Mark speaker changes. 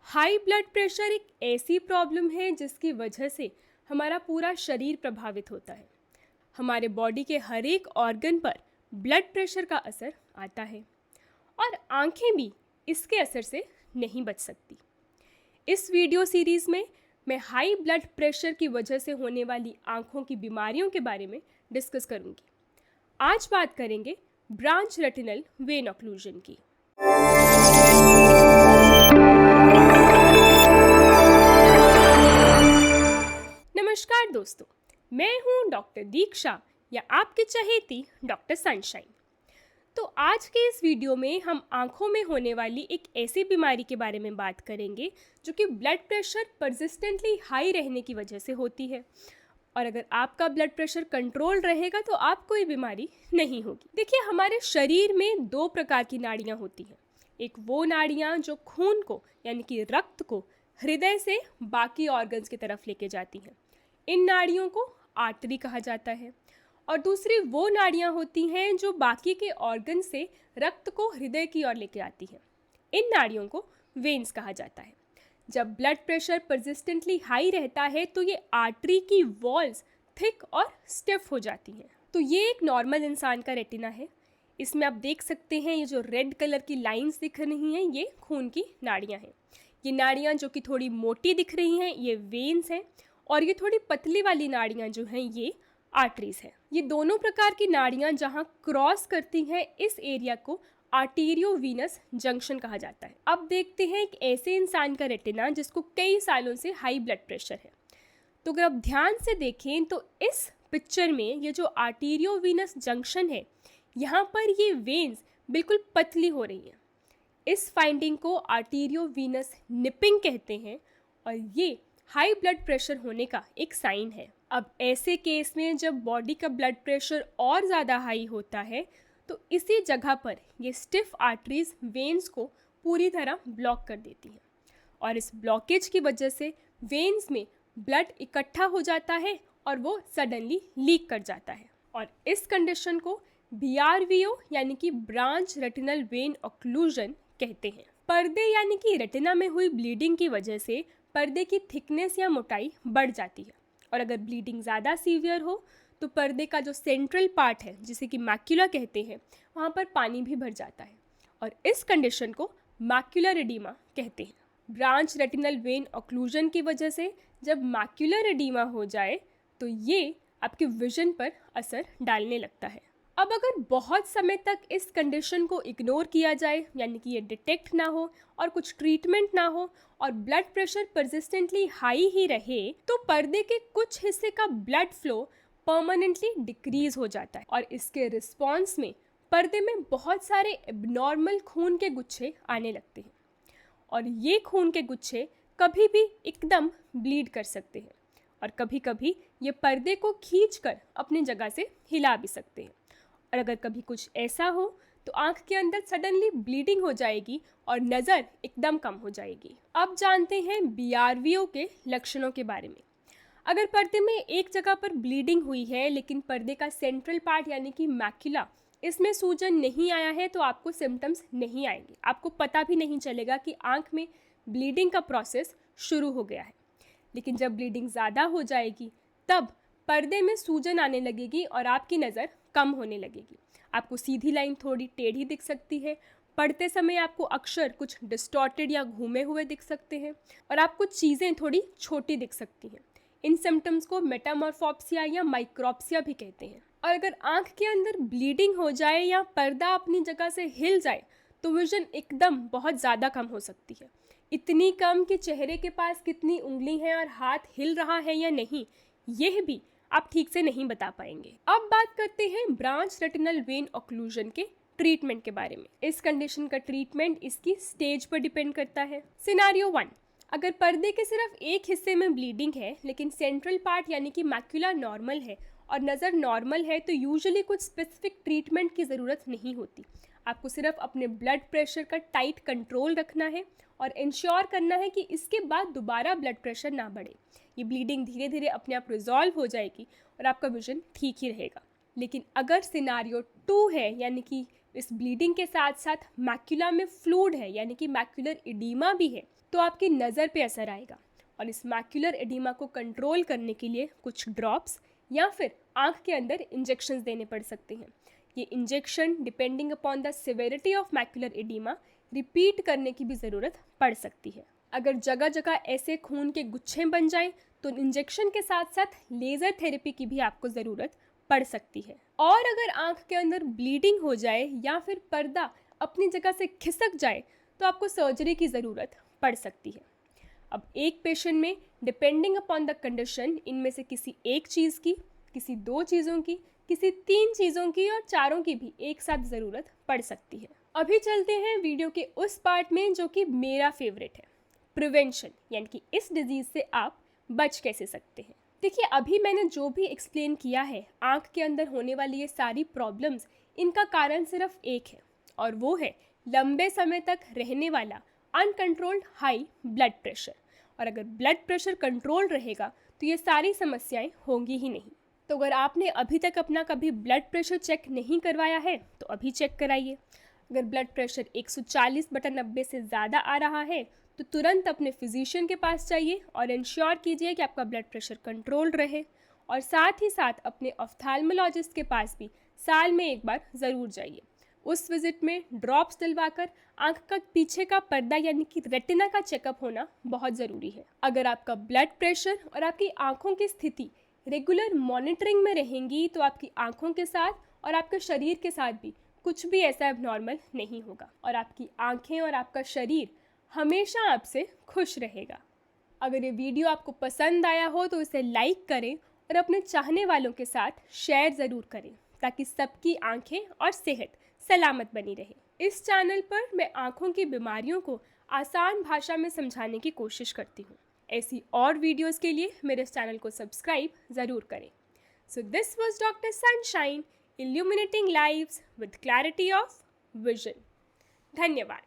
Speaker 1: High blood pressure एक ऐसी problem है जिसकी वजह से हमारा पूरा शरीर प्रभावित होता है। हमारे बॉडी के हर एक ऑर्गन पर ब्लड प्रेशर का असर आता है और आंखें भी इसके असर से नहीं बच सकती। इस वीडियो सीरीज़ में मैं हाई ब्लड प्रेशर की वजह से होने वाली आंखों की बीमारियों के बारे में डिस्कस करूंगी। आज बात करेंगे ब्रांच रेटिनल वेन ऑक्लूजन की। नमस्कार दोस्तों, मैं हूं डॉक्टर दीक्षा या आपकी चहेती डॉक्टर सनशाइन। तो आज के इस वीडियो में हम आंखों में होने वाली एक ऐसी बीमारी के बारे में बात करेंगे जो कि ब्लड प्रेशर परसिस्टेंटली हाई रहने की वजह से होती है। और अगर आपका ब्लड प्रेशर कंट्रोल रहेगा तो आपको ये बीमारी नहीं होगी। देखिए, हमारे शरीर में दो प्रकार की नाड़ियाँ होती हैं। एक वो नाड़ियाँ जो खून को यानी कि रक्त को हृदय से बाकी ऑर्गन्स की तरफ लेके जाती हैं, इन नाड़ियों को आर्टरी कहा जाता है। और दूसरी वो नाड़ियाँ होती हैं जो बाकी के ऑर्गन से रक्त को हृदय की ओर लेके आती हैं, इन नाड़ियों को वेन्स कहा जाता है। जब ब्लड प्रेशर परसिस्टेंटली हाई रहता है तो ये आर्टरी की वॉल्स थिक और स्टिफ हो जाती हैं। तो ये एक नॉर्मल इंसान का रेटिना है। इसमें आप देख सकते हैं ये जो रेड कलर की लाइंस दिख रही हैं ये खून की नाड़ियाँ हैं। ये नाड़ियाँ जो कि थोड़ी मोटी दिख रही हैं ये वेन्स हैं और ये थोड़ी पतली वाली नाड़ियाँ जो हैं ये आर्टरीज हैं। ये दोनों प्रकार की नाड़ियाँ जहाँ क्रॉस करती हैं इस एरिया को आर्टेरियोवीनस जंक्शन कहा जाता है। अब देखते हैं एक ऐसे इंसान का रेटिना जिसको कई सालों से हाई ब्लड प्रेशर है। तो अगर आप ध्यान से देखें तो इस पिक्चर में ये जो आर्टेरियोवीनस जंक्शन है यहाँ पर ये वेन्स बिल्कुल पतली हो रही हैं। इस फाइंडिंग को आर्टेरियोवीनस निपिंग कहते हैं और ये हाई ब्लड प्रेशर होने का एक साइन है। अब ऐसे केस में जब बॉडी का ब्लड प्रेशर और ज़्यादा हाई होता है तो इसी जगह पर ये स्टिफ आर्टरीज वेन्स को पूरी तरह ब्लॉक कर देती हैं और इस ब्लॉकेज की वजह से वेन्स में ब्लड इकट्ठा हो जाता है और वो सडनली लीक कर जाता है। और इस कंडीशन को BRVO यानी कि ब्रांच रेटिनल वेन ऑक्लूजन कहते हैं। पर्दे यानी कि रेटिना में हुई ब्लीडिंग की वजह से पर्दे की थिकनेस या मोटाई बढ़ जाती है और अगर ब्लीडिंग ज़्यादा सीवियर हो तो पर्दे का जो सेंट्रल पार्ट है जिसे कि मैक्यूला कहते हैं वहाँ पर पानी भी भर जाता है और इस कंडीशन को मैक्यूलर एडीमा कहते हैं। ब्रांच रेटिनल वेन ऑक्लूजन की वजह से जब मैक्यूलर एडीमा हो जाए तो ये आपके विजन पर असर डालने लगता है। अब अगर बहुत समय तक इस कंडीशन को इग्नोर किया जाए यानी कि ये डिटेक्ट ना हो और कुछ ट्रीटमेंट ना हो और ब्लड प्रेशर परसिस्टेंटली हाई ही रहे तो पर्दे के कुछ हिस्से का ब्लड फ्लो परमानेंटली डिक्रीज हो जाता है और इसके रिस्पॉन्स में पर्दे में बहुत सारे एबनॉर्मल खून के गुच्छे आने लगते हैं और ये खून के गुच्छे कभी भी एकदम ब्लीड कर सकते हैं और कभी कभी ये पर्दे को खींचकर अपनी जगह से हिला भी सकते हैं। और अगर कभी कुछ ऐसा हो तो आंख के अंदर सडनली ब्लीडिंग हो जाएगी और नज़र एकदम कम हो जाएगी। अब जानते हैं BRVO के लक्षणों के बारे में। अगर पर्दे में एक जगह पर ब्लीडिंग हुई है लेकिन पर्दे का सेंट्रल पार्ट यानी कि मैक्यूला इसमें सूजन नहीं आया है तो आपको सिम्टम्स नहीं आएंगे। आपको पता भी नहीं चलेगा कि आंख में ब्लीडिंग का प्रोसेस शुरू हो गया है। लेकिन जब ब्लीडिंग ज़्यादा हो जाएगी तब पर्दे में सूजन आने लगेगी और आपकी नज़र कम होने लगेगी। आपको सीधी लाइन थोड़ी टेढ़ी दिख सकती है। पढ़ते समय आपको अक्षर कुछ डिस्टॉर्टेड या घूमे हुए दिख सकते हैं और आपको चीज़ें थोड़ी छोटी दिख सकती हैं। इन सिम्टम्स को मेटामॉर्फोप्सिया या माइक्रोप्सिया भी कहते हैं। और अगर आंख के अंदर ब्लीडिंग हो जाए या पर्दा अपनी जगह से हिल जाए तो विजन एकदम बहुत ज़्यादा कम हो सकती है। इतनी कम कि चेहरे के पास कितनी उंगली है और हाथ हिल रहा है या नहीं यह भी आप ठीक से नहीं बता पाएंगे। अब बात करते हैं ब्रांच रेटिनल वेन ऑक्लूजन के ट्रीटमेंट के बारे में। इस कंडीशन का ट्रीटमेंट इसकी स्टेज पर डिपेंड करता है। सिनारियो 1, अगर पर्दे के सिर्फ एक हिस्से में ब्लीडिंग है लेकिन सेंट्रल पार्ट यानी कि मैक्यूला नॉर्मल है और नज़र नॉर्मल है तो यूजुअली कुछ स्पेसिफिक ट्रीटमेंट की ज़रूरत नहीं होती। आपको सिर्फ अपने ब्लड प्रेशर का टाइट कंट्रोल रखना है और इंश्योर करना है कि इसके बाद दोबारा ब्लड प्रेशर ना बढ़े। ये ब्लीडिंग धीरे धीरे अपने आप रिजॉल्व हो जाएगी और आपका विजन ठीक ही रहेगा। लेकिन अगर सिनारियो 2 है यानी कि इस ब्लीडिंग के साथ साथ मैक्यूला में फ्लूइड है यानी कि मैक्यूलर एडीमा भी है तो आपकी नज़र पे असर आएगा और इस मैक्यूलर एडिमा को कंट्रोल करने के लिए कुछ ड्रॉप्स या फिर आँख के अंदर इंजेक्शंस देने पड़ सकते हैं। ये injection depending upon the severity of macular oedema repeat करने की भी ज़रूरत पड़ सकती है। अगर जगह जगह ऐसे खून के गुच्छे बन जाएं तो इंजेक्शन के साथ साथ लेज़र थेरेपी की भी आपको ज़रूरत पड़ सकती है। और अगर आँख के अंदर ब्लीडिंग हो जाए या फिर पर्दा अपनी जगह से खिसक जाए तो आपको सर्जरी की ज़रूरत पड़ सकती है। अब एक पेशेंट में डिपेंडिंग अपॉन द कंडीशन इनमें से किसी एक चीज़ की, किसी 2 चीज़ों की, किसी 3 चीज़ों की और चारों की भी एक साथ ज़रूरत पड़ सकती है। अभी चलते हैं वीडियो के उस पार्ट में जो कि मेरा फेवरेट है, प्रिवेंशन, यानी कि इस डिजीज़ से आप बच कैसे सकते हैं। देखिए, अभी मैंने जो भी एक्सप्लेन किया है, आँख के अंदर होने वाली ये सारी प्रॉब्लम्स, इनका कारण सिर्फ एक है और वो है लंबे समय तक रहने वाला अनकंट्रोल्ड हाई ब्लड प्रेशर। और अगर ब्लड प्रेशर कंट्रोल रहेगा तो ये सारी समस्याएं होंगी ही नहीं। तो अगर आपने अभी तक अपना कभी ब्लड प्रेशर चेक नहीं करवाया है तो अभी चेक कराइए। अगर ब्लड प्रेशर 140/90 से ज़्यादा आ रहा है तो तुरंत अपने फिजिशियन के पास जाइए और इंश्योर कीजिए कि आपका ब्लड प्रेशर कंट्रोल रहे। और साथ ही साथ अपने ऑफ्थाल्मोलॉजिस्ट के पास भी साल में एक बार ज़रूर जाइए। उस विजिट में ड्रॉप्स दिलवाकर आँख का पीछे का पर्दा यानी कि रेटिना का चेकअप होना बहुत ज़रूरी है। अगर आपका ब्लड प्रेशर और आपकी आँखों की स्थिति रेगुलर मॉनिटरिंग में रहेंगी तो आपकी आँखों के साथ और आपके शरीर के साथ भी कुछ भी ऐसा एबनॉर्मल नहीं होगा और आपकी आँखें और आपका शरीर हमेशा आपसे खुश रहेगा। अगर ये वीडियो आपको पसंद आया हो तो इसे लाइक करें और अपने चाहने वालों के साथ शेयर ज़रूर करें ताकि सबकी आँखें और सेहत सलामत बनी रहे। इस चैनल पर मैं आँखों की बीमारियों को आसान भाषा में समझाने की कोशिश करती हूँ। ऐसी और वीडियोस के लिए मेरे इस चैनल को सब्सक्राइब ज़रूर करें। So this was doctor sunshine, illuminating lives with clarity of vision. धन्यवाद।